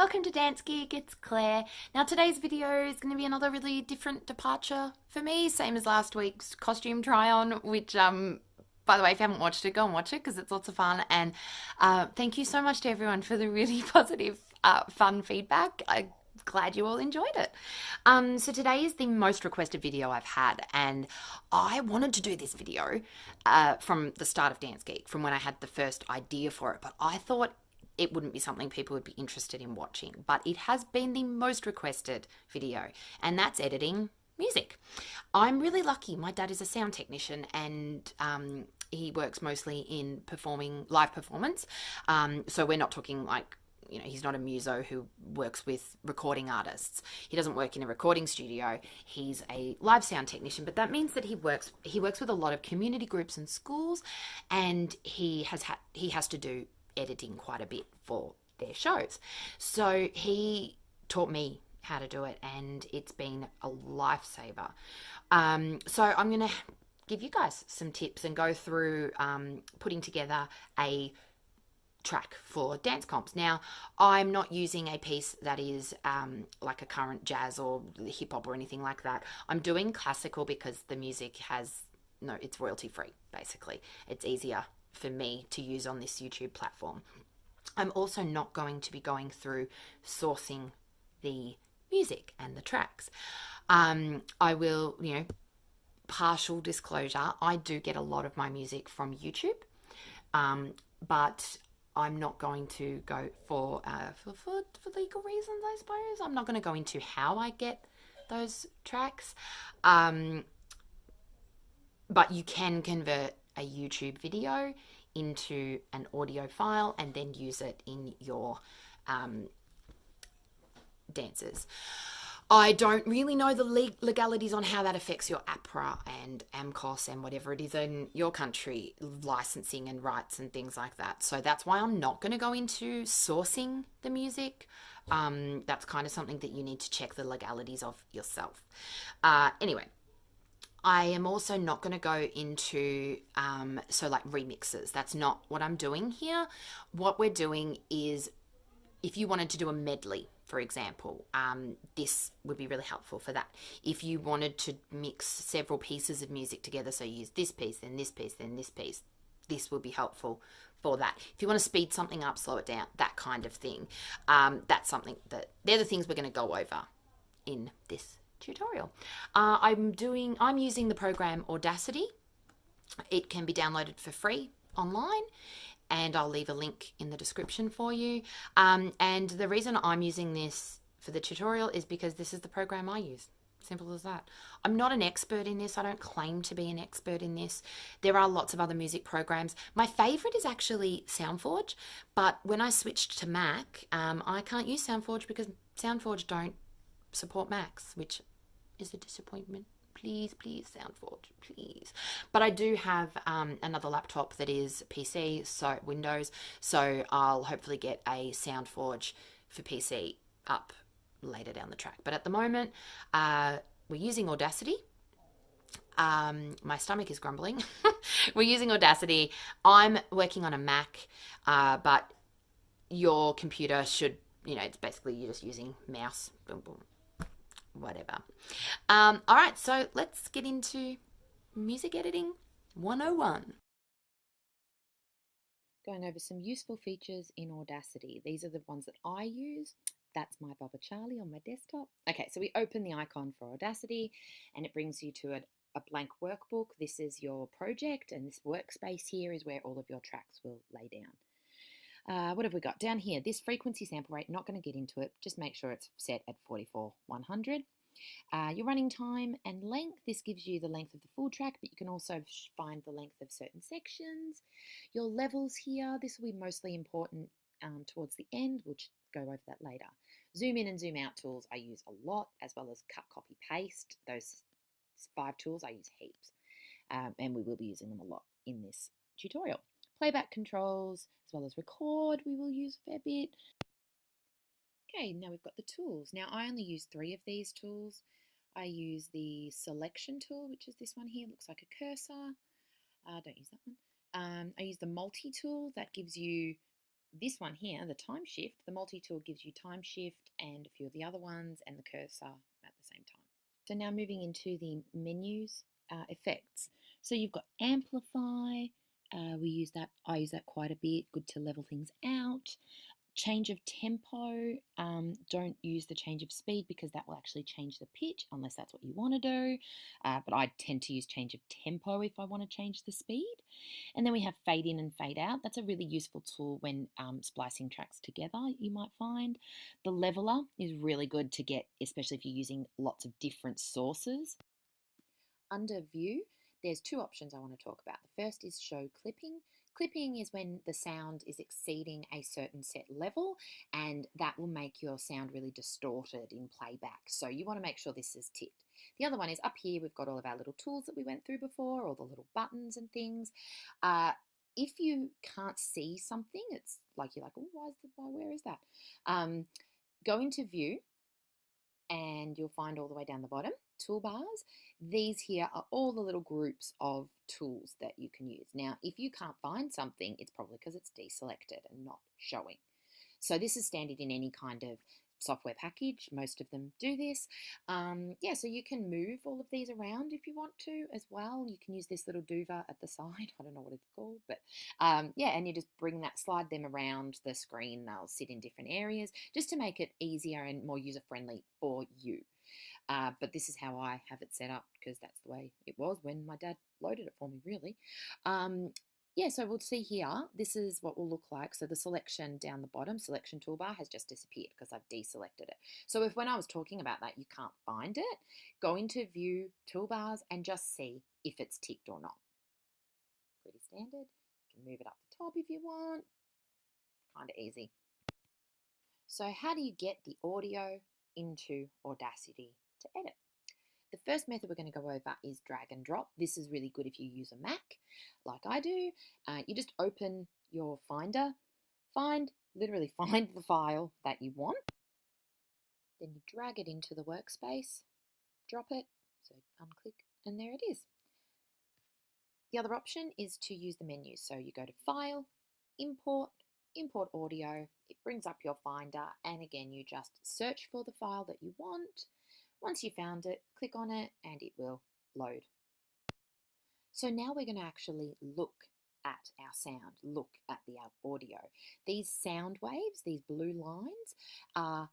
welcome to Dance Geek, it's Claire. Now today's video is going to be another really different departure for me, same as last week's costume try on, which by the way, if you haven't watched it, go and watch it because it's lots of fun. And thank you so much to everyone for the really positive, fun feedback. I'm glad you all enjoyed it. So today is the most requested video I've had, and I wanted to do this video from the start of Dance Geek, from when I had the first idea for it, but I thought it wouldn't be something people would be interested in watching. But it has been the most requested video, and that's editing music. I'm really lucky. My dad is a sound technician, and he works mostly in live performance. So we're not talking like, he's not a muso who works with recording artists. He doesn't work in a recording studio. He's a live sound technician, but that means that he works with a lot of community groups and schools, and he has to do editing quite a bit for their shows. So he taught me how to do it, and it's been a lifesaver. So I'm going to give you guys some tips and go through putting together a track for dance comps. Now, I'm not using a piece that is like a current jazz or hip hop or anything like that. I'm doing classical because the music it's royalty free, basically. It's easier for me to use on this YouTube platform. I'm also not going to be going through sourcing the music and the tracks. I will, partial disclosure, I do get a lot of my music from YouTube, but I'm not going to go for legal reasons, I suppose. I'm not going to go into how I get those tracks, but you can convert a YouTube video into an audio file and then use it in your dances. I don't really know the legalities on how that affects your APRA and AMCOS and whatever it is in your country, licensing and rights and things like that. So that's why I'm not going to go into sourcing the music. That's kind of something that you need to check the legalities of yourself. Anyway, I am also not going to go into, like remixes. That's not what I'm doing here. What we're doing is, if you wanted to do a medley, for example, this would be really helpful for that. If you wanted to mix several pieces of music together, so use this piece, then this piece, then this piece, this will be helpful for that. If you want to speed something up, slow it down, that kind of thing, that's something they're the things we're going to go over in this tutorial. I'm using the program Audacity. It can be downloaded for free online, and I'll leave a link in the description for you. And the reason I'm using this for the tutorial is because this is the program I use. Simple as that. I'm not an expert in this. I don't claim to be an expert in this. There are lots of other music programs. My favorite is actually SoundForge, but when I switched to Mac, I can't use SoundForge because SoundForge don't support Macs, which is a disappointment. Please, SoundForge, please. But I do have another laptop that is PC, so Windows, so I'll hopefully get a SoundForge for PC up later down the track. But at the moment, we're using Audacity. My stomach is grumbling. We're using Audacity. I'm working on a Mac, but your computer should, it's basically you're just using mouse, boom, boom, whatever. All right, so let's get into music editing 101. Going over some useful features in Audacity. These are the ones that I use. That's my Baba Charlie on my desktop. Okay, so we open the icon for Audacity and it brings you to a blank workbook. This is your project, and this workspace here is where all of your tracks will lay down. What have we got down here? This frequency sample rate, not going to get into it. Just make sure it's set at 44/100. Your running time and length. This gives you the length of the full track, but you can also find the length of certain sections. Your levels here. This will be mostly important towards the end. We'll go over that later. Zoom in and zoom out tools I use a lot, as well as cut, copy, paste. Those 5 tools I use heaps, and we will be using them a lot in this tutorial. Playback controls, as well as record, we will use a fair bit. Okay, now we've got the tools. Now I only use 3 of these tools. I use the selection tool, which is this one here, looks like a cursor. Don't use that one. I use the multi tool, that gives you this one here, the time shift, the multi-tool gives you time shift and a few of the other ones and the cursor at the same time. So now moving into the menus, effects. So you've got amplify, I use that quite a bit, good to level things out. Change of tempo, don't use the change of speed because that will actually change the pitch unless that's what you want to do. But I tend to use change of tempo if I want to change the speed. And then we have fade in and fade out. That's a really useful tool when splicing tracks together, you might find. The leveler is really good to get, especially if you're using lots of different sources. Under view, there's two options I want to talk about. The first is show clipping. Clipping is when the sound is exceeding a certain set level, and that will make your sound really distorted in playback. So you want to make sure this is ticked. The other one is up here, we've got all of our little tools that we went through before, all the little buttons and things. If you can't see something, it's like you're like, oh, where is that? Go into view, and you'll find all the way down the bottom toolbars. These here are all the little groups of tools that you can use. Now, if you can't find something, it's probably because it's deselected and not showing. So this is standard in any kind of software package. Most of them do this. Yeah, so you can move all of these around if you want to as well. You can use this little duva at the side. I don't know what it's called, but yeah, and you just slide them around the screen. They'll sit in different areas just to make it easier and more user-friendly for you. But this is how I have it set up because that's the way it was when my dad loaded it for me, really. Yeah, so we'll see here, this is what will look like. So the selection down the bottom, selection toolbar has just disappeared because I've deselected it. So if when I was talking about that, you can't find it, go into view toolbars and just see if it's ticked or not. Pretty standard. You can move it up the top if you want. Kind of easy. So how do you get the audio into Audacity to edit? The first method we're going to go over is drag and drop. This is really good if you use a Mac, like I do. You just open your Finder, literally find the file that you want. Then you drag it into the workspace, drop it, so unclick, and there it is. The other option is to use the menu. So you go to File, Import, Import Audio. It brings up your Finder, and again, you just search for the file that you want. Once you found it, click on it and it will load. So now we're going to actually look at our sound, look at the audio. These sound waves, these blue lines,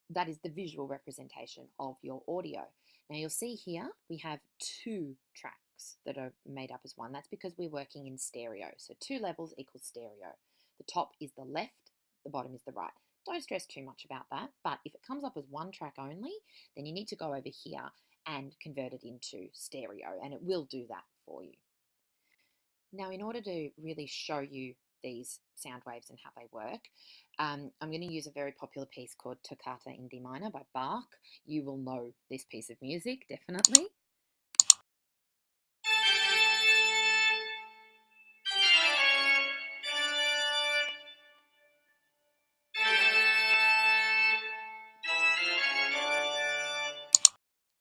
that is the visual representation of your audio. Now you'll see here we have two tracks that are made up as one. That's because we're working in stereo. So 2 levels equals stereo. The top is the left, the bottom is the right. Don't stress too much about that, but if it comes up as one track only, then you need to go over here and convert it into stereo, and it will do that for you. Now, in order to really show you these sound waves and how they work, I'm going to use a very popular piece called Toccata in D minor by Bach. You will know this piece of music, definitely.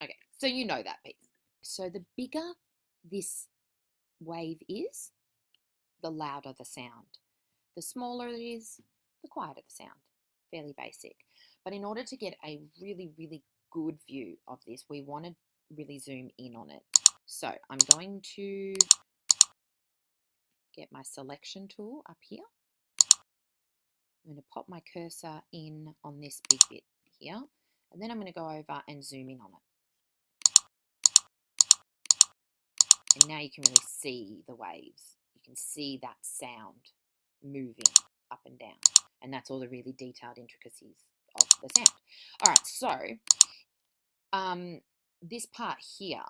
Okay, so you know that piece. So the bigger this wave is, the louder the sound. The smaller it is, the quieter the sound. Fairly basic. But in order to get a really, really good view of this, we want to really zoom in on it. So I'm going to get my selection tool up here. I'm going to pop my cursor in on this big bit here, and then I'm going to go over and zoom in on it. And now you can really see the waves. You can see that sound moving up and down. And that's all the really detailed intricacies of the sound. All right, so this part here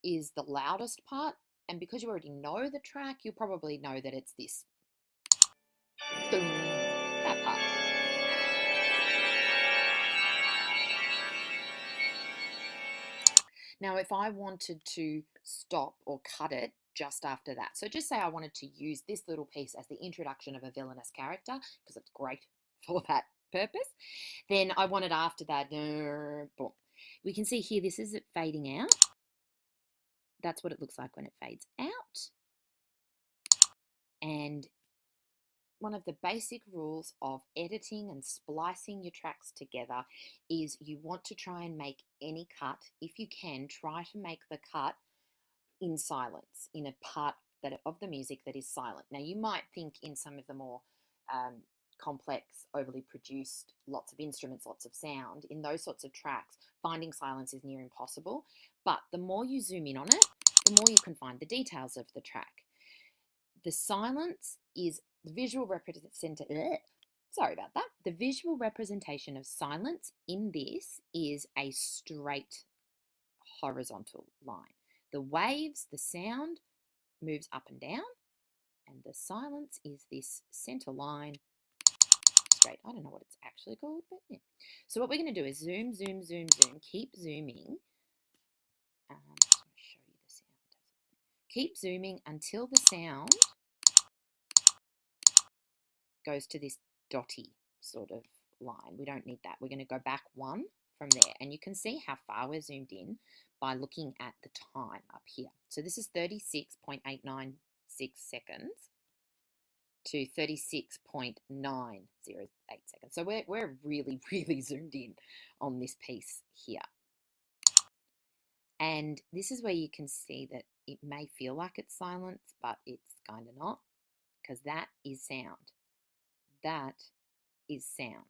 is the loudest part. And because you already know the track, you'll probably know that it's this. Boom, that part. Now, if I wanted to stop or cut it just after that, so just say I wanted to use this little piece as the introduction of a villainous character, because it's great for that purpose, then I want it after that, boom. We can see here, this is it fading out. That's what it looks like when it fades out. And one of the basic rules of editing and splicing your tracks together is you want to try and make any cut. If you can, try to make the cut in silence, in a part of the music that is silent. Now, you might think in some of the more complex, overly produced, lots of instruments, lots of sound, in those sorts of tracks, finding silence is near impossible. But the more you zoom in on it, the more you can find the details of the track. The silence is the visual representation. Sorry about that. The visual representation of silence in this is a straight horizontal line. The waves, the sound moves up and down, and the silence is this center line straight. I don't know what it's actually called, but yeah. So what we're going to do is zoom, zoom, zoom, zoom, keep zooming. I just want to show you the sound. Keep zooming until the sound goes to this dotty sort of line. We don't need that. We're going to go back one from there, and you can see how far we're zoomed in by looking at the time up here. So this is 36.896 seconds to 36.908 seconds. So we're really, really zoomed in on this piece here. And this is where you can see that it may feel like it's silence, but it's kind of not, because that is sound. That is sound.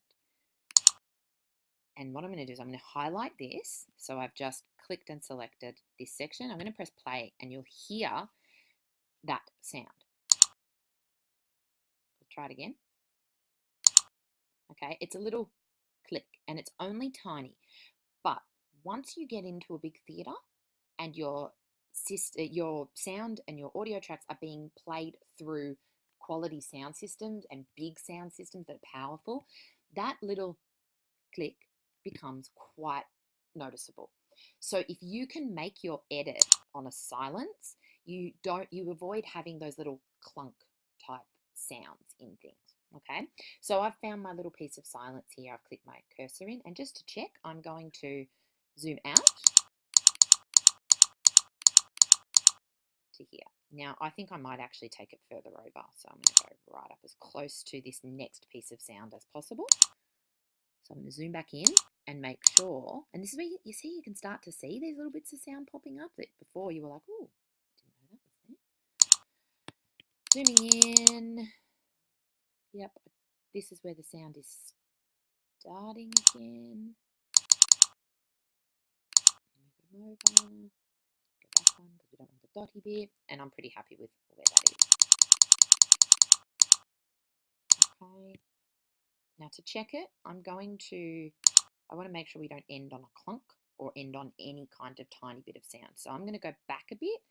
And what I'm going to do is I'm going to highlight this. So I've just clicked and selected this section. I'm going to press play and you'll hear that sound. I'll try it again. Okay, it's a little click and it's only tiny. But once you get into a big theatre and your sound and your audio tracks are being played through quality sound systems and big sound systems that are powerful, that little click becomes quite noticeable. So if you can make your edit on a silence, you avoid having those little clunk type sounds in things. Okay, so I've found my little piece of silence here. I've clicked my cursor in, and just to check, I'm going to zoom out to here. Now, I think I might actually take it further over, so I'm going to go right up as close to this next piece of sound as possible. So I'm going to zoom back in and make sure, and this is where you see, you can start to see these little bits of sound popping up that before you were like, oh, didn't know that was there. Zooming in. Yep, this is where the sound is starting again. Move it over. Go back one because we don't want the dotty bit, and I'm pretty happy with where that is. Okay. Now to check it, I want to make sure we don't end on a clunk or end on any kind of tiny bit of sound. So I'm going to go back a bit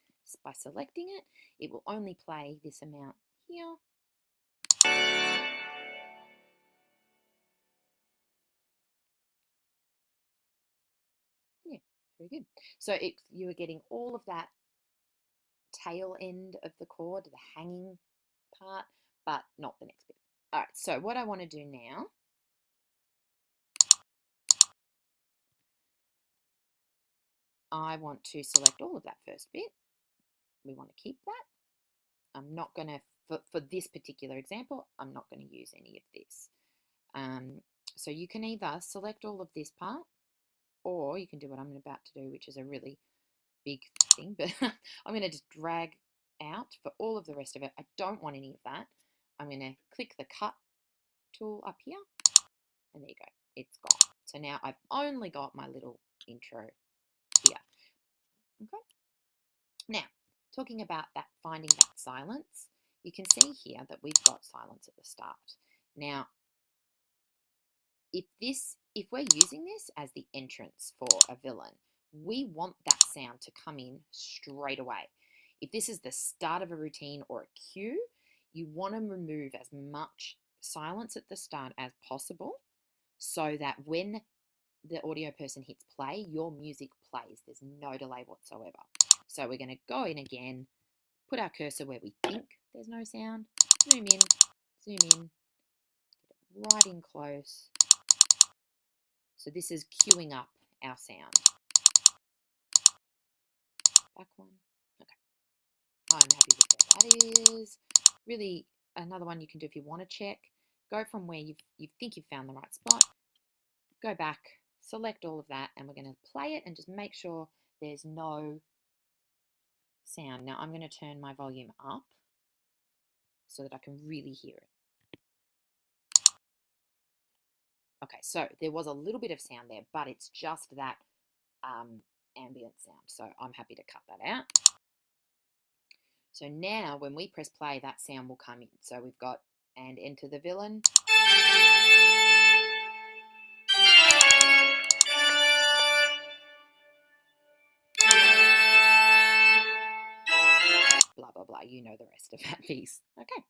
by selecting it. It will only play this amount here. Yeah, very good. So you are getting all of that tail end of the chord, the hanging part, but not the next bit. All right, so what I want to do now, I want to select all of that first bit. We want to keep that. I'm not going to, for this particular example, I'm not going to use any of this. So you can either select all of this part, or you can do what I'm about to do, which is a really big thing, but I'm going to just drag out for all of the rest of it. I don't want any of that. I'm going to click the cut tool up here, and there you go. It's gone. So now I've only got my little intro here. Okay. Now, talking about that, finding that silence, you can see here that we've got silence at the start. Now, if we're using this as the entrance for a villain, we want that sound to come in straight away. If this is the start of a routine or a cue, you want to remove as much silence at the start as possible so that when the audio person hits play, your music plays. There's no delay whatsoever. So we're going to go in again, put our cursor where we think there's no sound, zoom in, get it right in close. So this is queuing up our sound. Back one. Okay. I'm happy with where that is. Really another one you can do if you want to check. Go from where you think you've found the right spot, go back, select all of that, and we're going to play it and just make sure there's no sound. Now I'm going to turn my volume up so that I can really hear it. Okay, so there was a little bit of sound there, but it's just that ambient sound. So I'm happy to cut that out. So now when we press play, that sound will come in. So we've got and enter the villain. Blah, blah, blah. You know the rest of that piece. Okay.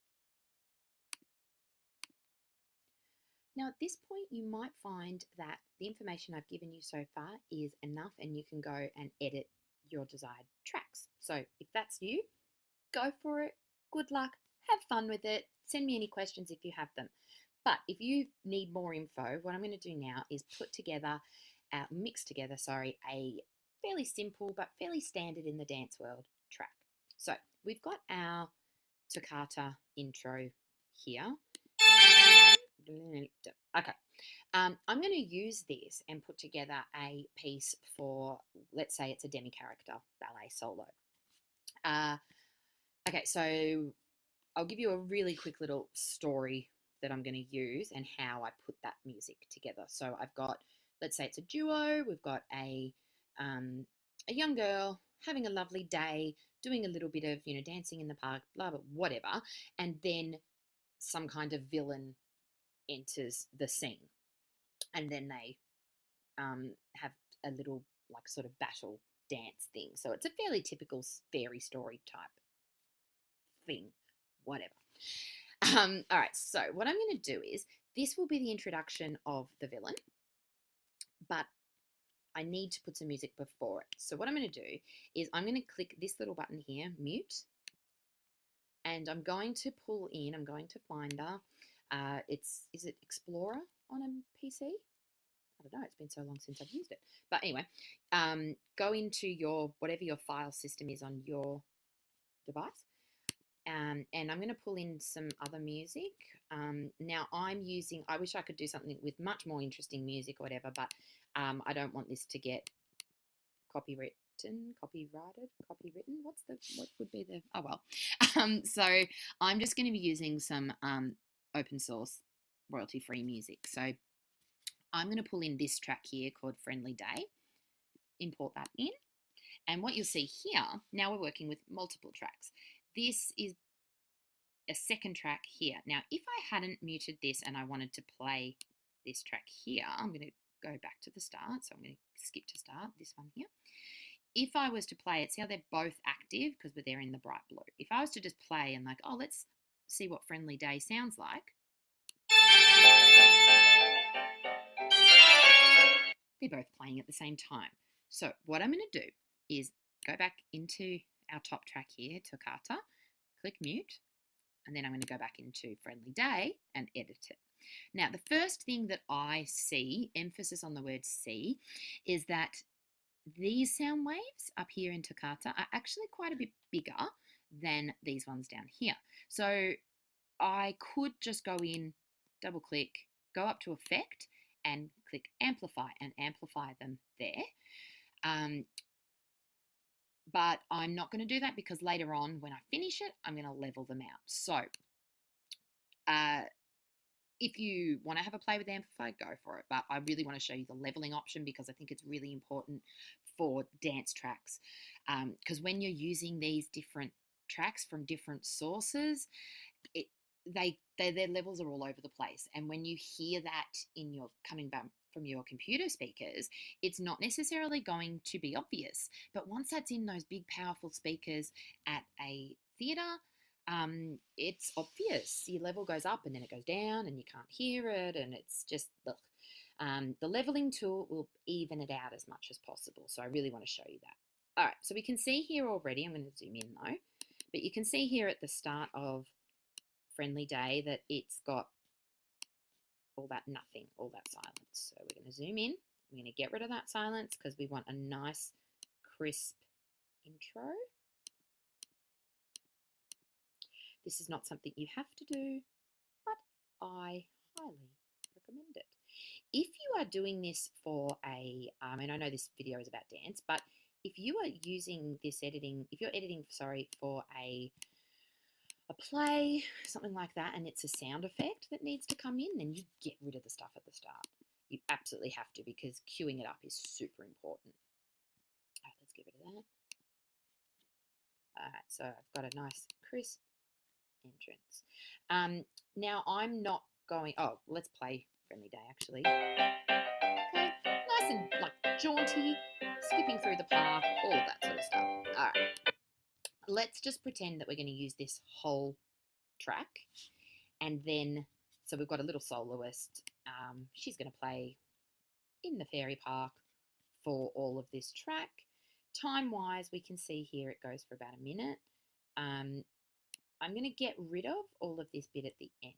Now, at this point, you might find that the information I've given you so far is enough and you can go and edit your desired tracks. So if that's you, go for it. Good luck. Have fun with it. Send me any questions if you have them. But if you need more info, what I'm going to do now is mix together, a fairly simple but fairly standard in the dance world track. So we've got our Toccata intro here. Okay. I'm going to use this and put together a piece for, let's say it's a demi-character ballet solo. Okay, so I'll give you a really quick little story that I'm going to use and how I put that music together. So I've got, let's say it's a duo. We've got a young girl having a lovely day, doing a little bit of, dancing in the park, blah, blah, whatever. And then some kind of villain enters the scene. And then they have a little, sort of battle dance thing. So it's a fairly typical fairy story type thing, whatever. All right, so what I'm going to do is, this will be the introduction of the villain, but I need to put some music before it. So what I'm going to do is I'm going to click this little button here, mute, and I'm going to pull in, I'm going to Finder. Is it Explorer on a PC? I don't know, it's been so long since I've used it. But anyway, go into whatever your file system is on your device. And I'm going to pull in some other music. Now I wish I could do something with much more interesting music or whatever, but I don't want this to get copywritten. What would be the, oh well. So I'm just going to be using some open source royalty-free music. So I'm going to pull in this track here called Friendly Day, import that in. And what you'll see here, now we're working with multiple tracks. This is a second track here. Now, if I hadn't muted this and I wanted to play this track here, I'm going to go back to the start. So I'm going to skip to start, this one here. If I was to play it, see how they're both active because they're in the bright blue. If I was to just play and let's see what Friendly Day sounds like. They're both playing at the same time. So what I'm going to do is go back into our top track here, Toccata, click mute, and then I'm going to go back into Friendly Day and edit it. Now, the first thing that I see, emphasis on the word see, is that these sound waves up here in Toccata are actually quite a bit bigger than these ones down here. So I could just go in, double click, go up to Effect, and click Amplify and amplify them there. But I'm not going to do that because later on when I finish it, I'm going to level them out. So if you want to have a play with Amplify, go for it. But I really want to show you the leveling option because I think it's really important for dance tracks. Because when you're using these different tracks from different sources, their levels are all over the place. And when you hear that coming back from your computer speakers, it's not necessarily going to be obvious. But once that's in those big, powerful speakers at a theatre, it's obvious. Your level goes up and then it goes down and you can't hear it. And it's just, look, the leveling tool will even it out as much as possible. So I really want to show you that. All right, so we can see here already, I'm going to zoom in though, but you can see here at the start of Friendly Day that it's got all that nothing, all that silence. So we're going to zoom in. We're going to get rid of that silence because we want a nice crisp intro. This is not something you have to do, but I highly recommend it. If you are doing this for and I know this video is about dance, but if you are using this editing, if you're editing, for a play, something like that, and it's a sound effect that needs to come in, then you get rid of the stuff at the start. You absolutely have to, because queuing it up is super important. All right, let's get rid of that. All right, so I've got a nice crisp entrance. Now I'm not going, let's play Friendly Day actually. Okay, nice and like jaunty, skipping through the park, all of that sort of stuff. All right, let's just pretend that we're going to use this whole track, and then, so we've got a little soloist. She's going to play in the fairy park for all of this track. Time-wise, we can see here it goes for about a minute. I'm going to get rid of all of this bit at the end.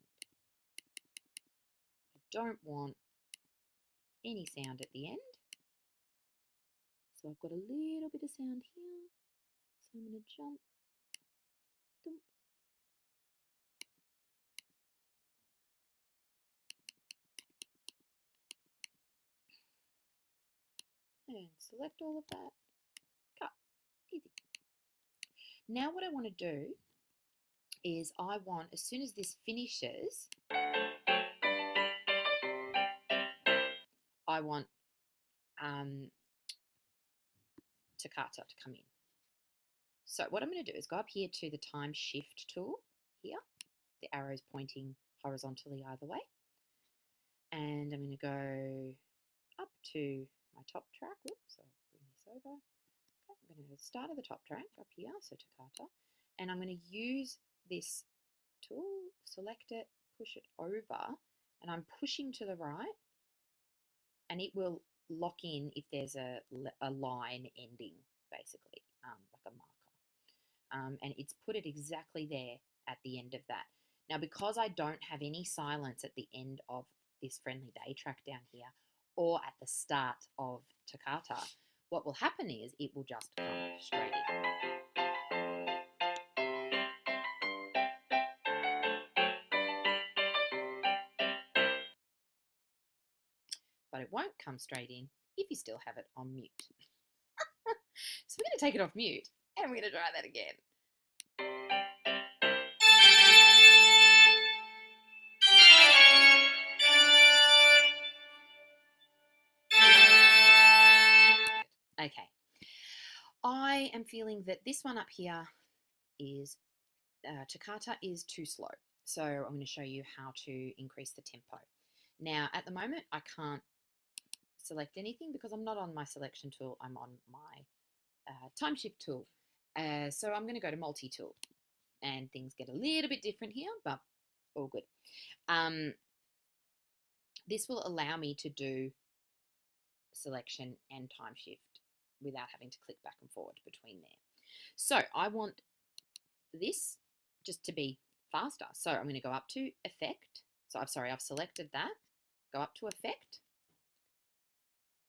I don't want any sound at the end. So I've got a little bit of sound here. So I'm going to jump. Dump. And select all of that. Cut. Easy. Now what I want to do is I want, as soon as this finishes, I want Toccata to come in. So what I'm going to do is go up here to the time shift tool here. The arrow's pointing horizontally either way. And I'm going to go up to my top track. Whoops, I'll bring this over. Okay, I'm going to start at the top track up here, so Toccata. And I'm going to use this tool, select it, push it over, and I'm pushing to the right, and it will lock in if there's a line ending, basically, like a marker. And it's put it exactly there at the end of that. Now, because I don't have any silence at the end of this Friendly Day track down here, or at the start of Toccata, what will happen is it will just come straight in. But it won't come straight in if you still have it on mute. So we're going to take it off mute, and we're going to try that again. Okay. I am feeling that this one up here is, Toccata is too slow. So I'm going to show you how to increase the tempo. Now, at the moment, I can't select anything because I'm not on my selection tool. I'm on my time shift tool. So I'm going to go to multi-tool, and things get a little bit different here, but all good. This will allow me to do selection and time shift without having to click back and forward between there. So I want this just to be faster. So I'm going to go up to Effect. So I've selected that. Go up to Effect.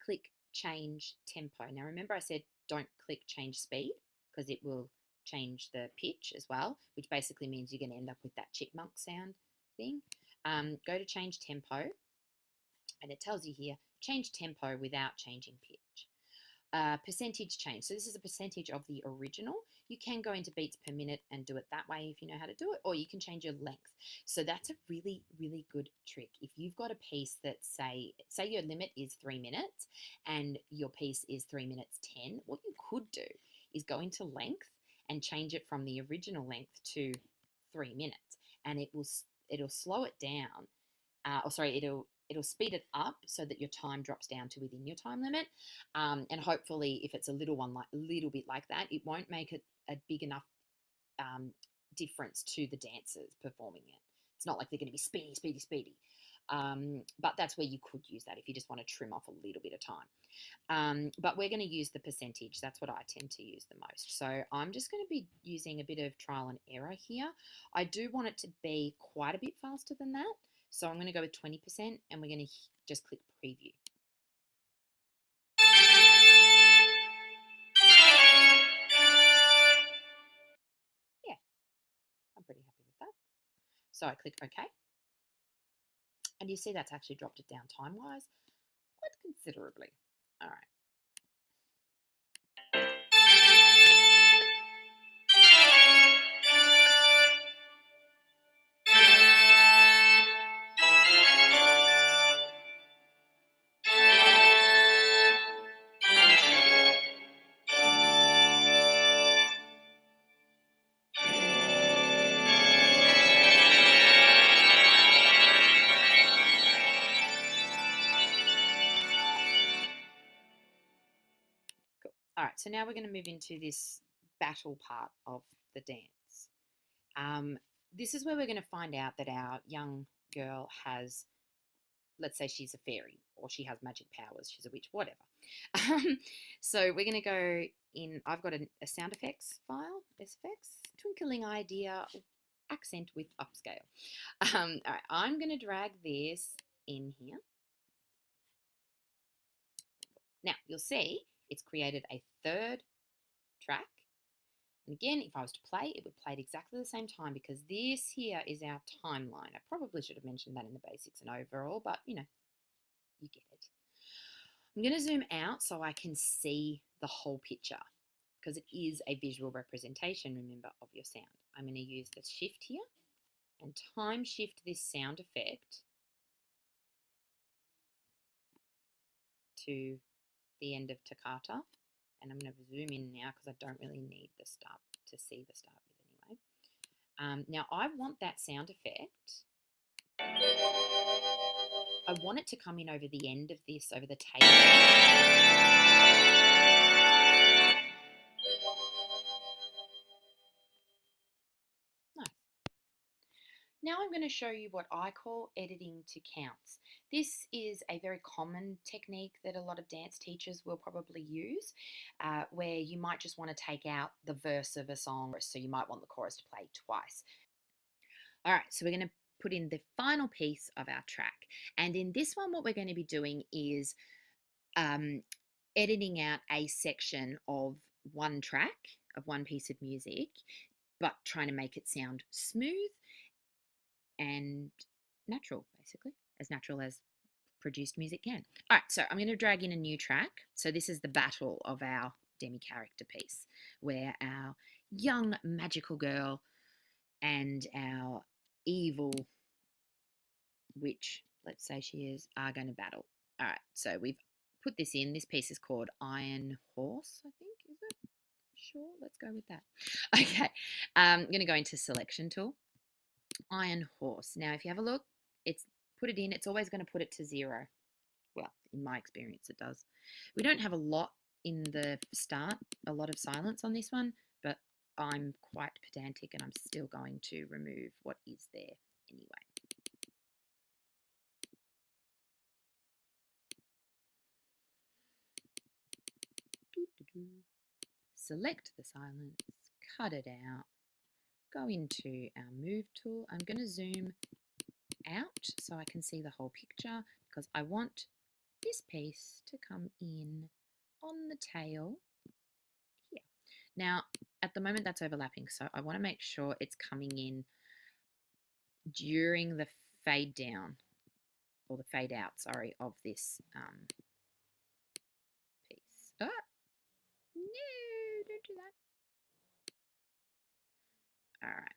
Click Change Tempo. Now remember I said don't click Change Speed because it will change the pitch as well, which basically means you're going to end up with that chipmunk sound thing. Go to Change Tempo, and it tells you here, change tempo without changing pitch. Percentage change. So this is a percentage of the original. You can go into beats per minute and do it that way if you know how to do it, or you can change your length. So that's a really, really good trick. If you've got a piece that say your limit is 3 minutes and your piece is 3 minutes 10, what you could do is go into length and change it from the original length to 3 minutes, and it'll slow it down. It'll speed it up so that your time drops down to within your time limit. And hopefully, if it's a little bit like that, it won't make it a big enough difference to the dancers performing it. It's not like they're going to be speedy, speedy, speedy. But that's where you could use that if you just want to trim off a little bit of time. But we're going to use the percentage. That's what I tend to use the most. So I'm just going to be using a bit of trial and error here. I do want it to be quite a bit faster than that. So I'm going to go with 20%, and we're going to just click Preview. Yeah, I'm pretty happy with So I click OK. And you see that's actually dropped it down time-wise quite considerably. All right. Cool. All right, so now we're going to move into this battle part of the dance. This is where we're going to find out that our young girl has, let's say she's a fairy or she has magic powers, she's a witch, whatever. So we're going to go in, I've got a sound effects file, SFX, twinkling idea, accent with upscale. All right, I'm going to drag this in here. Now you'll see it's created a third track. And again, if I was to play, it would play at exactly the same time because this here is our timeline. I probably should have mentioned that in the basics and overall, but you know, you get it. I'm going to zoom out so I can see the whole picture because it is a visual representation, remember, of your sound. I'm going to use the shift here and time shift this sound effect to the end of Toccata. And I'm going to zoom in now because I don't really need the start to see the start bit anyway. Now I want that sound effect. I want it to come in over the end of this, over the tail. Nice. Now I'm going to show you what I call editing to counts. This is a very common technique that a lot of dance teachers will probably use, where you might just want to take out the verse of a song, so you might want the chorus to play twice. All right, so we're going to put in the final piece of our track. And in this one, what we're going to be doing is editing out a section of one track, of one piece of music, but trying to make it sound smooth and natural, basically, as natural as produced music can. All right, so I'm going to drag in a new track. So this is the battle of our demi-character piece, where our young magical girl and our evil witch, let's say she is, are going to battle. All right, so we've put this in. This piece is called Iron Horse, I think, is it? Sure, let's go with that. Okay, I'm going to go into Selection Tool. Iron Horse. Now, if you have a look, it's put it in. It's always going to put it to 0. Well, in my experience, it does. We don't have a lot in the start, a lot of silence on this one, but I'm quite pedantic and I'm still going to remove what is there anyway. Select the silence, cut it out, go into our Move tool. I'm going to zoom out so I can see the whole picture because I want this piece to come in on the tail here. Now, at the moment that's overlapping, so I want to make sure it's coming in during the fade down, or the fade out, sorry, of this piece. Oh, no, don't do that. All right.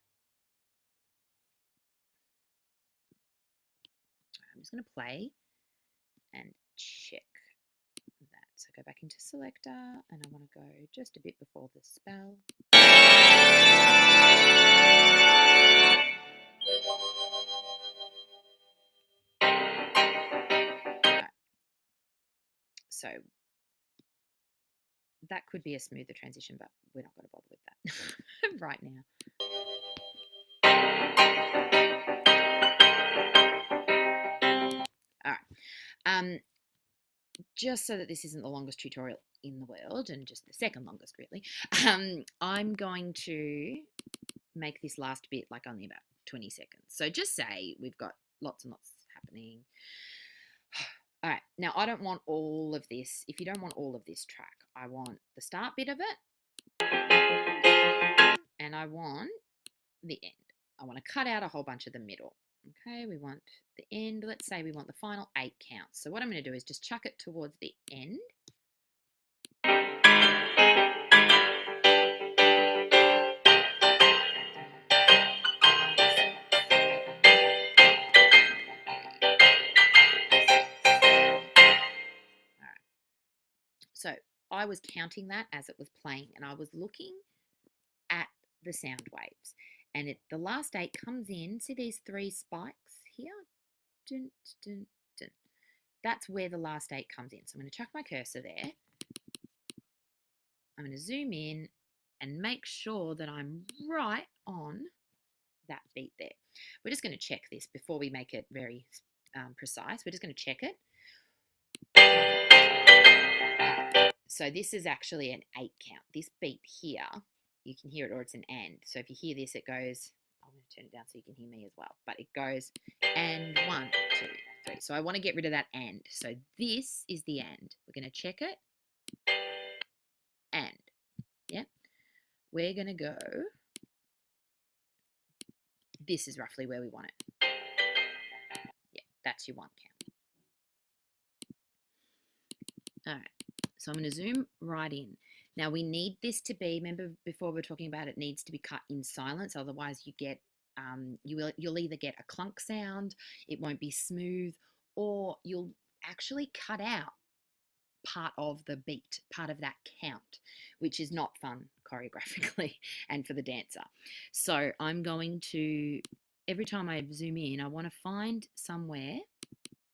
I'm just going to play and check that. So go back into selector and I want to go just a bit before the spell. Right. So that could be a smoother transition, but we're not going to bother with that right now. All right. Just so that this isn't the longest tutorial in the world, and just the second longest really, I'm going to make this last bit like only about 20 seconds. So just say we've got lots and lots happening. All right, now I don't want all of this. If you don't want all of this track, I want the start bit of it and I want the end. I want to cut out a whole bunch of the middle. Okay, we want the end. Let's say we want the final 8 counts. So what I'm going to do is just chuck it towards the end. So I was counting that as it was playing, and I was looking at the sound waves. And the last 8 comes in. See these 3 spikes here? Dun, dun, dun. That's where the last 8 comes in. So I'm going to chuck my cursor there. I'm going to zoom in and make sure that I'm right on that beat there. We're just going to check this before we make it very precise. We're just going to check it. So this is actually an 8 count. This beat here, you can hear it, or it's an and. So if you hear this, it goes, I'm going to turn it down so you can hear me as well, but it goes and 1, 2, 3. So I want to get rid of that and. So this is the and. We're going to check it. And, yeah. We're going to go, this is roughly where we want it. Yeah, that's your 1 count. All right. So I'm going to zoom right in. Now we need this to be, remember before we were talking about it needs to be cut in silence, otherwise you get, you'll either get a clunk sound, it won't be smooth, or you'll actually cut out part of the beat, part of that count, which is not fun choreographically and for the dancer. So I'm going to, every time I zoom in, I want to find somewhere,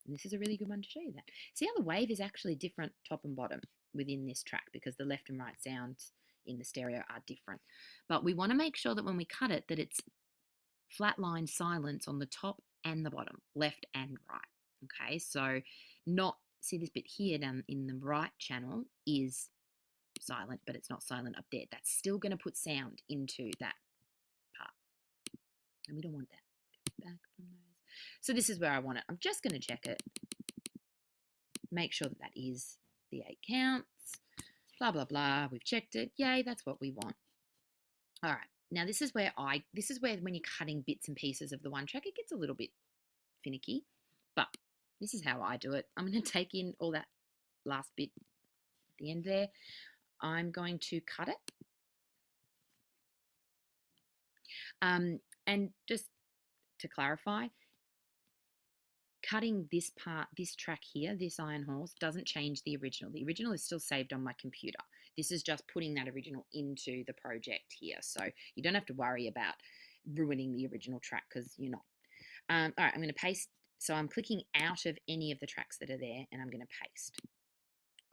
and this is a really good one to show you that. See how the wave is actually different top and bottom within this track because the left and right sounds in the stereo are different. But we want to make sure that when we cut it that it's flatline silence on the top and the bottom, left and right. Okay, so not, see this bit here down in the right channel is silent, but it's not silent up there. That's still going to put sound into that part. And we don't want that. Back from those. So this is where I want it. I'm just going to check it. Make sure that that is the 8 counts. Blah, blah, blah. We've checked it. Yay, that's what we want. All right. Now this is where when you're cutting bits and pieces of the one track, it gets a little bit finicky, but this is how I do it. I'm going to take in all that last bit at the end there. I'm going to cut it. And just to clarify, cutting this part, this track here, this Iron Horse, doesn't change the original. The original is still saved on my computer. This is just putting that original into the project here. So you don't have to worry about ruining the original track because you're not. All right, I'm going to paste. So I'm clicking out of any of the tracks that are there and I'm going to paste.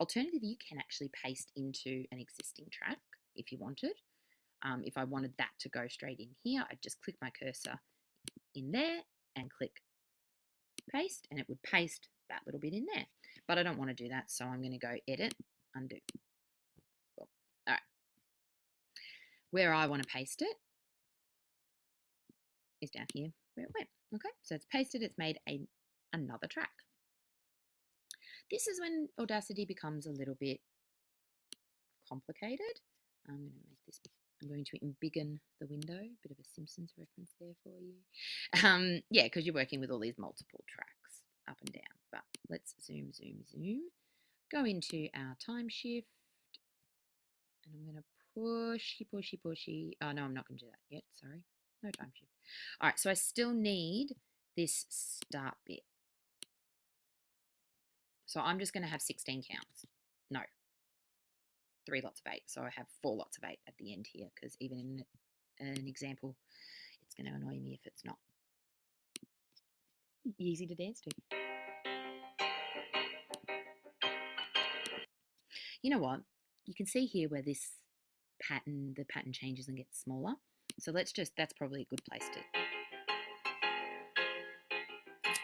Alternatively, you can actually paste into an existing track if you wanted. If I wanted that to go straight in here, I'd just click my cursor in there and click paste, and it would paste that little bit in there. But I don't want to do that, so I'm going to go edit, undo. Cool. All right. Where I want to paste it is down here where it went. Okay, so it's pasted, it's made another track. This is when Audacity becomes a little bit complicated. I'm going to embiggen the window. Bit of a Simpsons reference there for you. Yeah, because you're working with all these multiple tracks up and down. But let's zoom, zoom, zoom. Go into our time shift. And I'm going to pushy, pushy, pushy. Oh, no, I'm not going to do that yet. Sorry. No time shift. All right, so I still need this start bit. So I'm just going to have 16 counts. No, 3 lots of 8. So I have 4 lots of 8 at the end here because even in an example, it's going to annoy me if it's not easy to dance to. You know what? You can see here where this pattern, the pattern changes and gets smaller. So that's probably a good place to.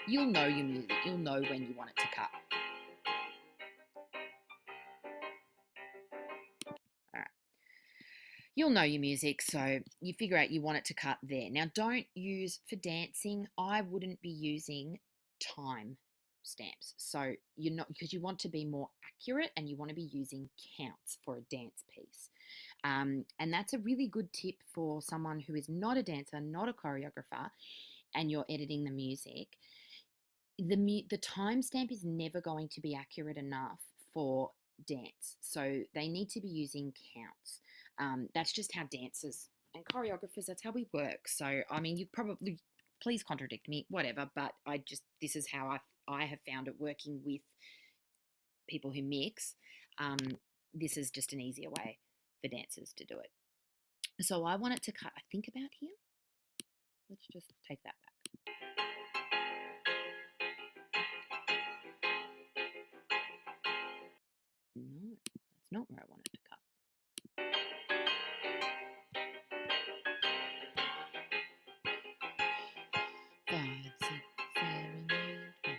You'll know your music. You'll know when you want it to cut. You'll know your music, so you figure out you want it to cut there. Now, don't use, for dancing, I wouldn't be using time stamps. So you're not, because you want to be more accurate and you want to be using counts for a dance piece. And that's a really good tip for someone who is not a dancer, not a choreographer, and you're editing the music. The timestamp is never going to be accurate enough for dance. So they need to be using counts. That's just how dancers and choreographers, that's how we work. So, I mean, you probably, please contradict me, whatever, but this is how I have found it working with people who mix. This is just an easier way for dancers to do it. So I want it to cut, I think, about here. Let's just take that back. No, that's not where I want it to cut. Five, six, 7, 8, 1.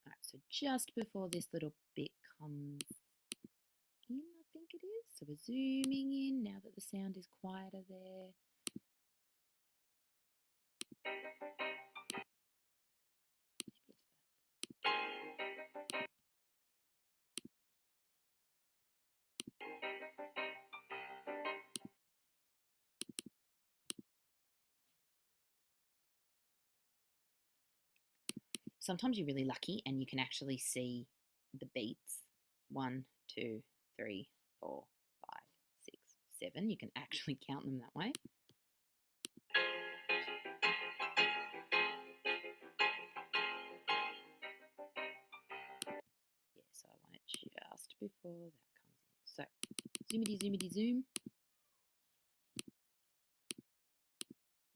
Alright, so just before this little bit comes in, I think it is. So we're zooming in now that the sound is quieter there. Sometimes you're really lucky and you can actually see the beats. 1, 2, 3, 4, 5, 6, 7. You can actually count them that way. Yeah, so I want it just before that comes in. So zoomity, zoomity, zoom.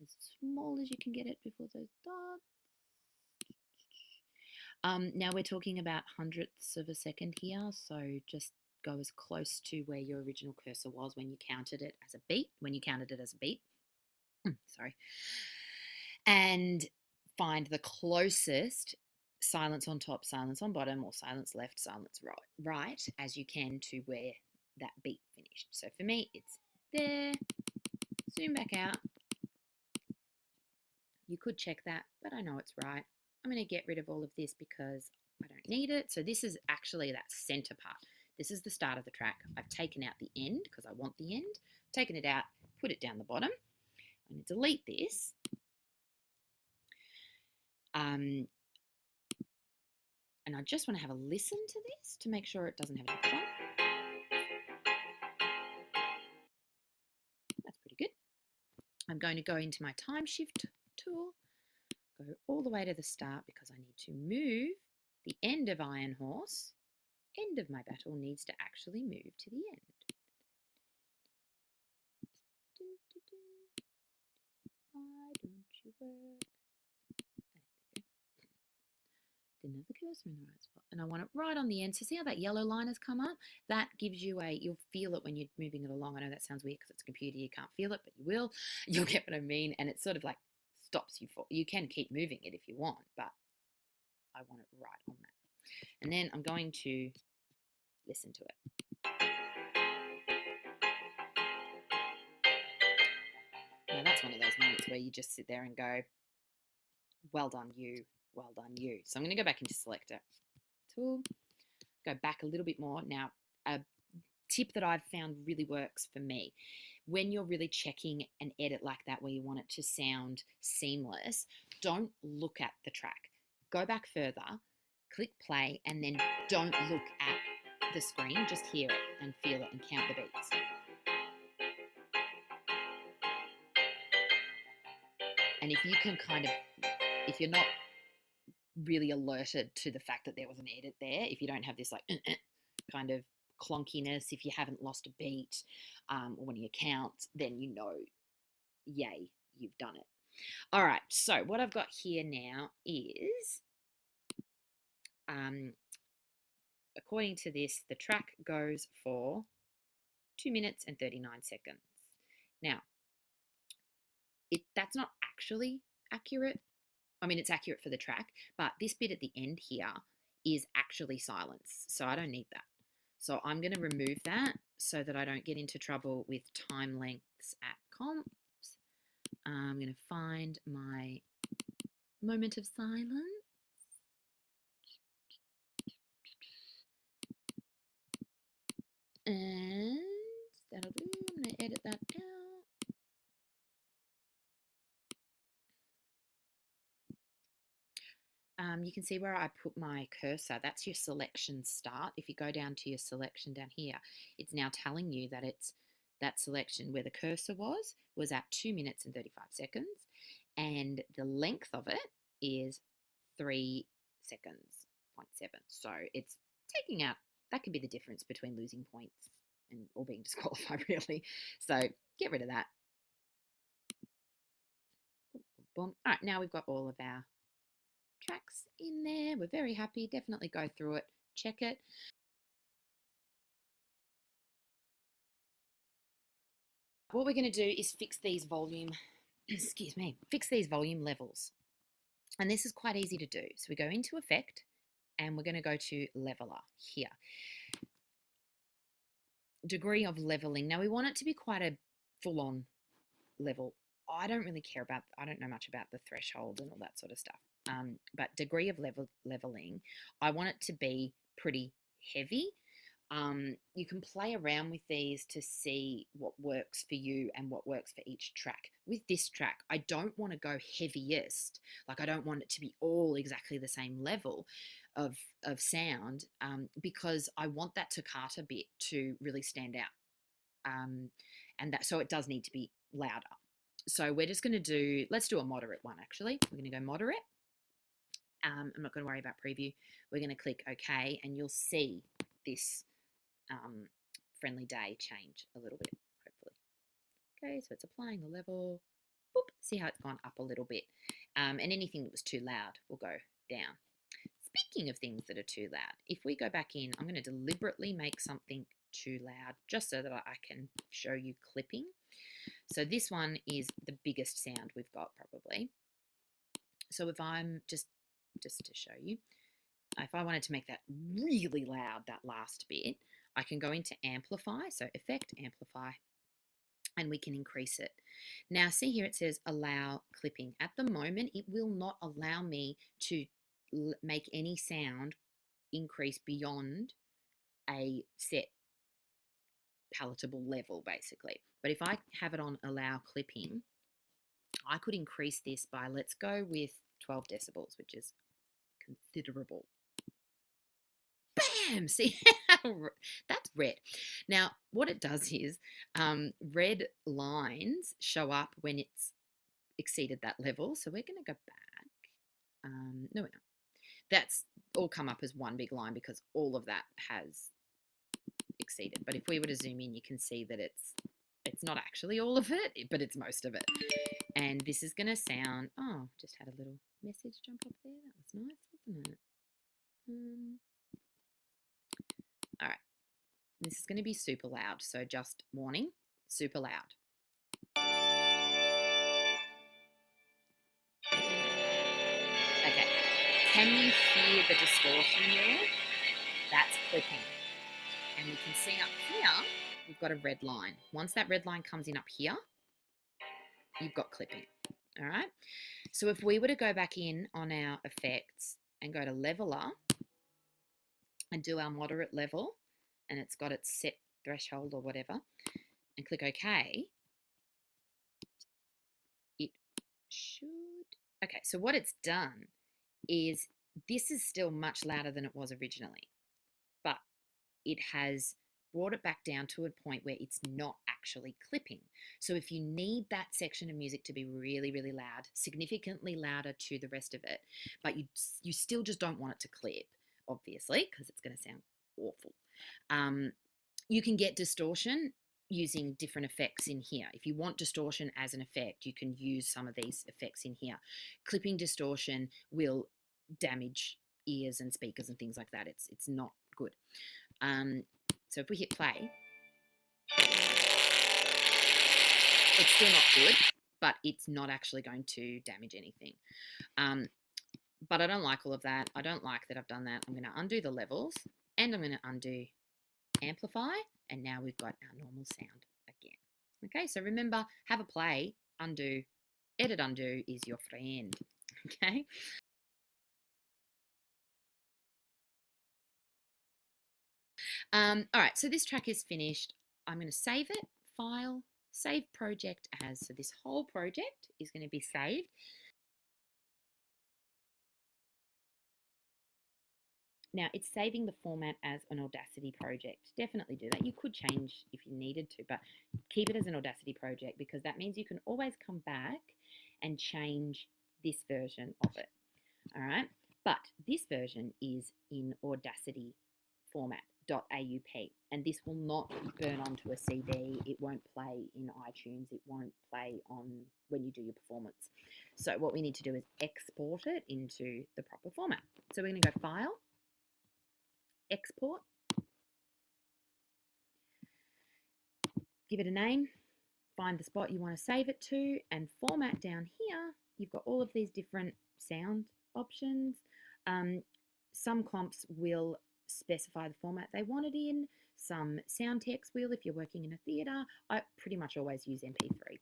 As small as you can get it before those dots. Now we're talking about hundredths of a second here, so just go as close to where your original cursor was when you counted it as a beat, sorry, and find the closest silence on top, silence on bottom, or silence left, silence right as you can to where that beat finished. So for me, it's there. Zoom back out. You could check that, but I know it's right. I'm going to get rid of all of this because I don't need it. So this is actually that center part. This is the start of the track. I've taken out the end because I want the end. Taken it out, put it down the bottom. I'm going to delete this. And I just want to have a listen to this to make sure it doesn't have any clump. That's pretty good. I'm going to go into my time shift tool, go all the way to the start because I need to move the end of Iron Horse. End of my battle needs to actually move to the end. Why don't you work? Didn't have the cursor in the right spot. And I want it right on the end. So see how that yellow line has come up? That gives you you'll feel it when you're moving it along. I know that sounds weird because it's a computer, you can't feel it, but you will. You'll get what I mean. And it sort of like stops you you can keep moving it if you want, but I want it right on that. And then I'm going to listen to it. Now that's one of those moments where you just sit there and go, well done you, well done you. So I'm going to go back into selector tool, go back a little bit more. Now, a tip that I've found really works for me, when you're really checking an edit like that where you want it to sound seamless, don't look at the track. Go back further, click play, and then don't look at the screen, just hear it and feel it and count the beats. And if you can if you're not really alerted to the fact that there was an edit there, if you don't have this like kind of clunkiness, if you haven't lost a beat or one of your counts, then you know, yay, you've done it. All right, so what I've got here now is, according to this, the track goes for 2 minutes and 39 seconds. Now, that's not actually accurate. I mean, it's accurate for the track, but this bit at the end here is actually silence, so I don't need that. So I'm going to remove that so that I don't get into trouble with time lengths at comps. I'm going to find my moment of silence. And that'll do. I'm going to edit that out. You can see where I put my cursor. That's your selection start. If you go down to your selection down here, it's now telling you that it's that selection where the cursor was at 2 minutes and 35 seconds. And the length of it is 3 seconds, 0.7. So it's taking out, that could be the difference between losing points and or being disqualified, really. So get rid of that. Boom, boom, boom. All right, now we've got all of our tracks in there. We're very happy. Definitely go through it, check it. What we're going to do is fix these volume, excuse me, fix these volume levels. And this is quite easy to do. So we go into effect and we're going to go to leveler here. Degree of leveling. Now we want it to be quite a full-on level. I don't really care about, I don't know much about the threshold and all that sort of stuff. But degree of leveling, I want it to be pretty heavy. You can play around with these to see what works for you and what works for each track. With this track, I don't want to go heaviest. Like I don't want it to be all exactly the same level of sound because I want that toccata bit to really stand out. And that, so it does need to be louder. So we're just going to do, let's do a moderate one actually. We're going to go moderate. I'm not going to worry about preview. We're going to click OK and you'll see this friendly day change a little bit, hopefully. Okay, so it's applying the level. Boop, see how it's gone up a little bit. And anything that was too loud will go down. Speaking of things that are too loud, if we go back in, I'm going to deliberately make something too loud just so that I can show you clipping. So this one is the biggest sound we've got probably. So if I'm just to show you, if I wanted to make that really loud, that last bit, I can go into amplify, so effect, amplify, and we can increase it. Now see here it says allow clipping. At the moment, it will not allow me to make any sound increase beyond a set palatable level, basically. But if I have it on allow clipping, I could increase this by, let's go with 12 decibels, which is considerable. Bam! See, that's red. Now, what it does is red lines show up when it's exceeded that level. So we're going to go back. No, we're not. That's all come up as one big line because all of that has exceeded. But if we were to zoom in, you can see that it's not actually all of it, but it's most of it. And this is going to sound, oh, just had a little message jump up there. That was nice, wasn't it? All right, this is going to be super loud, so just warning, super loud. Okay, can you hear the distortion there? That's clipping. And we can see up here, we've got a red line. Once that red line comes in up here, you've got clipping, all right? So if we were to go back in on our effects and go to leveler and do our moderate level, and it's got its set threshold or whatever, and click OK, it should... Okay, so what it's done is this is still much louder than it was originally, but it has brought it back down to a point where it's not actually clipping. So if you need that section of music to be really, really loud, significantly louder to the rest of it, but you still just don't want it to clip, obviously, because it's going to sound awful. You can get distortion using different effects in here. If you want distortion as an effect, you can use some of these effects in here. Clipping distortion will damage ears and speakers and things like that. It's not good. So if we hit play, it's still not good, but it's not actually going to damage anything. But I don't like all of that. I don't like that I've done that. I'm going to undo the levels and I'm going to undo amplify, and now we've got our normal sound again. Okay, so remember, have a play, undo, Edit undo is your friend. Okay. All right, so this track is finished. I'm going to save it, file, save project as. So this whole project is going to be saved. Now it's saving the format as an Audacity project. Definitely do that. You could change if you needed to, but keep it as an Audacity project because that means you can always come back and change this version of it. All right, but this version is in Audacity format .aup, and this will not burn onto a CD. It won't play in iTunes. It won't play on when you do your performance. So what we need to do is export it into the proper format. So we're going to go File, Export, give it a name, find the spot you want to save it to, and format down here. You've got all of these different sound options. Some comps will specify the format they want it in. Some sound techs will if you're working in a theatre. I pretty much always use MP3.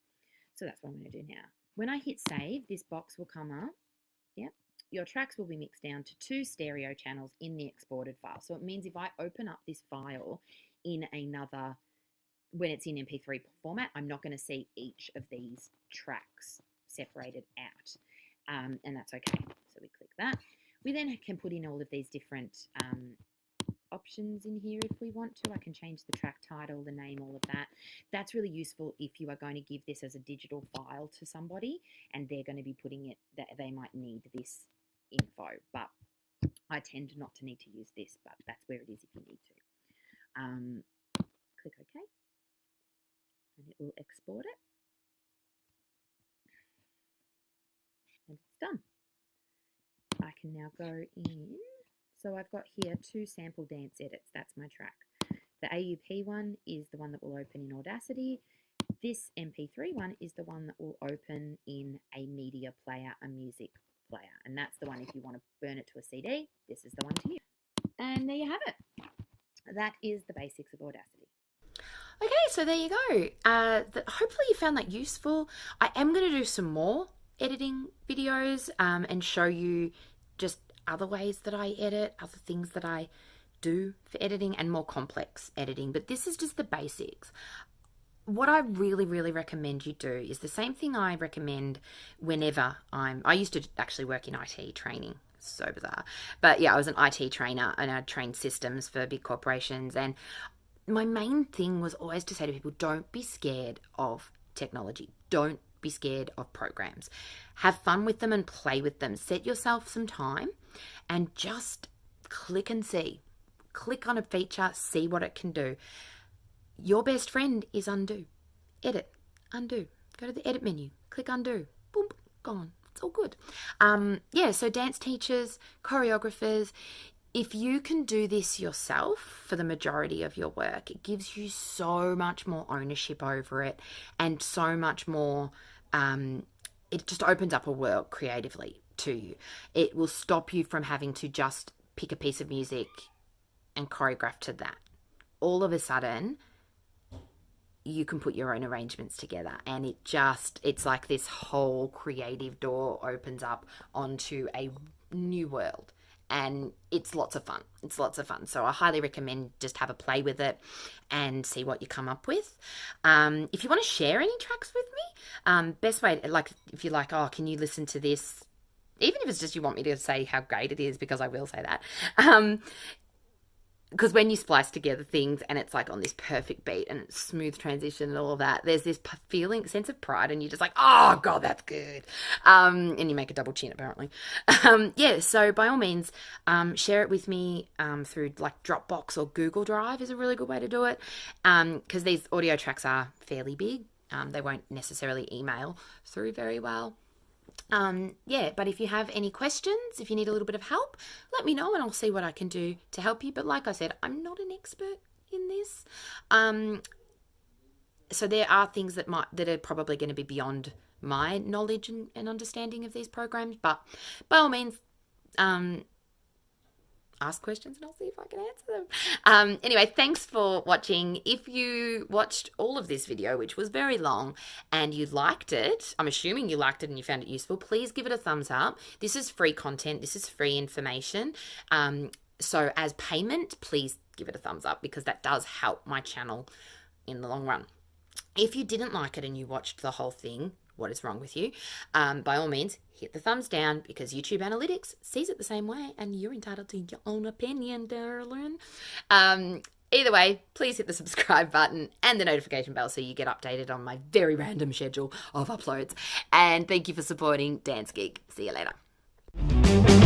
So that's what I'm going to do now. When I hit save, this box will come up. Yep. Your tracks will be mixed down to 2 stereo channels in the exported file. So it means if I open up this file in another, when it's in MP3 format, I'm not going to see each of these tracks separated out. And that's okay. So we click that. We then can put in all of these different options in here if we want to. I can change the track title, the name, all of that. That's really useful if you are going to give this as a digital file to somebody and they're going to be putting it, that they might need this info. But I tend not to need to use this, but that's where it is if you need to. Click OK, and it will export it. And it's done. I can now go in. So I've got here 2 sample dance edits. That's my track. The AUP one is the one that will open in Audacity. This MP3 one is the one that will open in a media player, a music player. And that's the one if you want to burn it to a CD, this is the one to use. And there you have it. That is the basics of Audacity. Okay, so there you go. Hopefully you found that useful. I am going to do some more editing videos and show you just other ways that I edit, other things that I do for editing, and more complex editing. But this is just the basics. What I really, really recommend you do is the same thing I recommend whenever I used to actually work in IT training. So bizarre. But yeah, I was an IT trainer and I trained systems for big corporations. And my main thing was always to say to people, don't be scared of technology. Don't be scared of programs. Have fun with them and play with them. Set yourself some time and just click and see. Click on a feature, see what it can do. Your best friend is undo. Edit, undo. Go to the edit menu, click undo. Boom, gone. It's all good. So dance teachers, choreographers, if you can do this yourself for the majority of your work, it gives you so much more ownership over it and so much more, it just opens up a world creatively to you. It will stop you from having to just pick a piece of music and choreograph to that. All of a sudden, you can put your own arrangements together and it's like this whole creative door opens up onto a new world. And it's lots of fun. It's lots of fun. So I highly recommend just have a play with it and see what you come up with. If you want to share any tracks with me, best way, like if you're like, oh, can you listen to this? Even if it's just you want me to say how great it is, because I will say that. Because when you splice together things and it's like on this perfect beat and it's smooth transition and all of that, there's this sense of pride and you're just like, oh God, that's good. And you make a double chin apparently. So by all means, share it with me through like Dropbox or Google Drive is a really good way to do it. Because these audio tracks are fairly big. They won't necessarily email through very well. But if you have any questions, if you need a little bit of help, let me know and I'll see what I can do to help you. But like I said, I'm not an expert in this. So there are things that are probably going to be beyond my knowledge and understanding of these programs. But by all means, ask questions and I'll see if I can answer them. Anyway, thanks for watching. If you watched all of this video, which was very long, and you liked it, I'm assuming you liked it and you found it useful, please give it a thumbs up. This is free content. This is free information. So as payment, please give it a thumbs up because that does help my channel in the long run. If you didn't like it and you watched the whole thing, what is wrong with you? By all means, hit the thumbs down because YouTube Analytics sees it the same way and you're entitled to your own opinion, darling. Either way, please hit the subscribe button and the notification bell so you get updated on my very random schedule of uploads. And thank you for supporting Dance Geek. See you later.